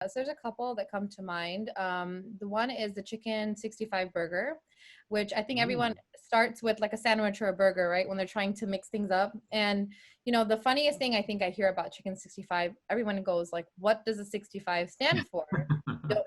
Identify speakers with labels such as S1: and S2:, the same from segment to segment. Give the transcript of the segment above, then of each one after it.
S1: So there's a couple that come to mind. The one is the chicken 65 burger, which I think everyone
S2: Ooh.
S1: starts with like a sandwich or a burger, right? When they're trying to mix things up. And, the funniest thing I think I hear about chicken 65, everyone goes like, what does a 65 stand for?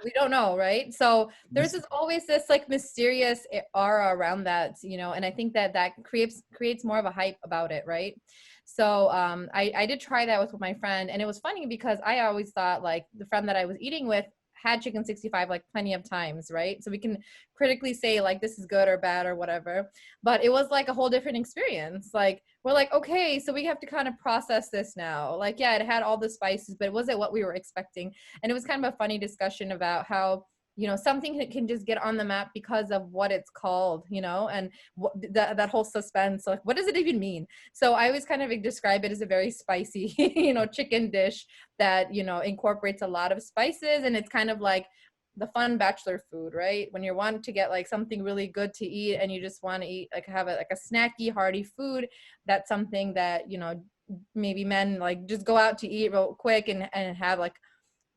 S1: We don't know, right? So there's
S2: This,
S1: this always this like mysterious aura around that, and I think that creates more of a hype about it, right? So I did try that with my friend, and it was funny because I always thought like the friend that I was eating with had chicken 65 like plenty of times, right? So we can critically say like this is good or bad or whatever. But it was like a whole different experience. Like we're like, okay, so we have to kind of process this now. Like, yeah, it had all the spices, but was it what we were expecting? And it was kind of a funny discussion about how something can just get on the map because of what it's called, and that whole suspense, like what does it even mean? So I always kind of describe it as a very spicy chicken dish that incorporates a lot of spices, and it's kind of like the fun bachelor food, right? When you want to get like something really good to eat and you just want to eat like have like a snacky hearty food, that's something that maybe men like just go out to eat real quick and have like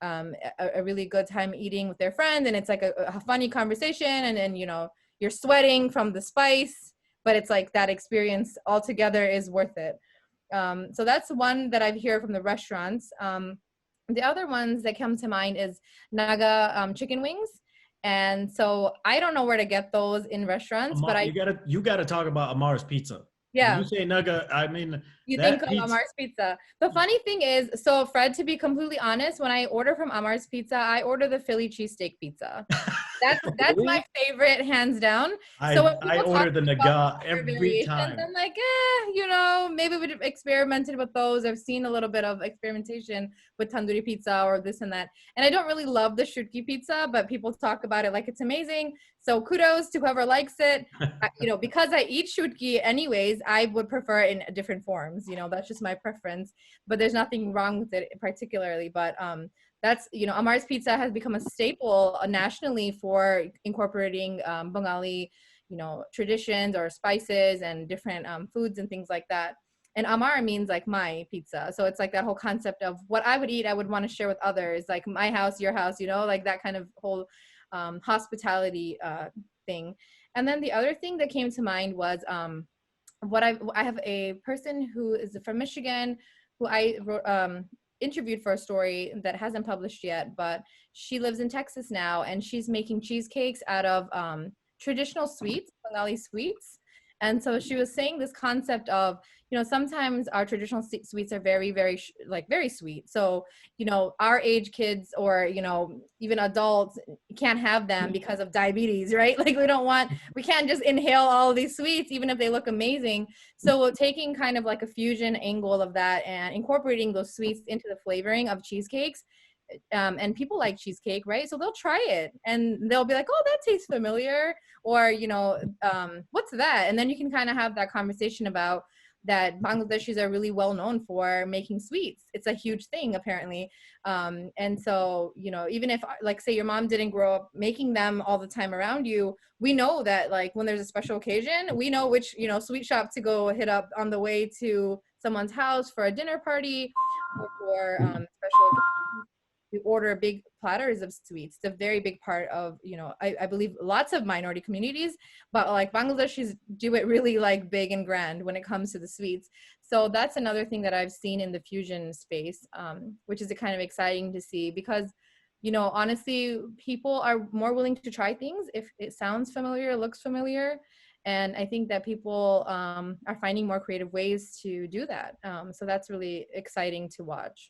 S1: a really good time eating with their friends, and it's like a funny conversation, and then you're sweating from the spice, but it's like that experience altogether is worth it. So that's one that I've heard from the restaurants. The other ones that come to mind is Naga chicken wings, and so I don't know where to get those in restaurants, but I
S2: you gotta talk about Amar's Pizza. When you
S1: yeah.
S2: say nugget, I mean
S1: You think
S2: that
S1: of
S2: pizza.
S1: Amar's Pizza. The funny thing is, so Fred, to be completely honest, when I order from Amar's Pizza, I order the Philly cheesesteak pizza. That's my
S2: Really?
S1: favorite, hands down. So when
S2: I
S1: people talk
S2: order the
S1: about
S2: naga
S1: other
S2: every
S1: variations,
S2: time.
S1: I'm like, maybe we've experimented with those. I've seen a little bit of experimentation with tandoori pizza or this and that. And I don't really love the shutki pizza, but people talk about it like it's amazing. So kudos to whoever likes it. Because I eat shutki anyways, I would prefer it in different forms. That's just my preference. But there's nothing wrong with it particularly. But that's Amar's Pizza has become a staple nationally for incorporating Bengali traditions or spices and different foods and things like that. And Amar means like my pizza, so it's like that whole concept of what I would eat I would want to share with others, like my house, your house, like that kind of whole hospitality thing. And then the other thing that came to mind was what I have a person who is from Michigan who I interviewed for a story that hasn't published yet, but she lives in Texas now, and she's making cheesecakes out of traditional sweets, Bengali sweets. And so she was saying this concept of, sometimes our traditional sweets are very, very, like very sweet. So, our age kids or, even adults can't have them because of diabetes, right? Like we can't just inhale all of these sweets, even if they look amazing. So taking kind of like a fusion angle of that and incorporating those sweets into the flavoring of cheesecakes, and people like cheesecake, right? So they'll try it and they'll be like, oh, that tastes familiar, or what's that? And then you can kind of have that conversation about that Bangladeshis are really well known for making sweets. It's a huge thing apparently. And so, even if like say your mom didn't grow up making them all the time around you, we know that like when there's a special occasion, we know which, sweet shop to go hit up on the way to someone's house for a dinner party or for special. We order big platters of sweets. It's a very big part of, I believe lots of minority communities, but like Bangladeshis do it really like big and grand when it comes to the sweets. So that's another thing that I've seen in the fusion space, which is kind of exciting to see because, honestly, people are more willing to try things if it sounds familiar, looks familiar. And I think that people are finding more creative ways to do that. So that's really exciting to watch.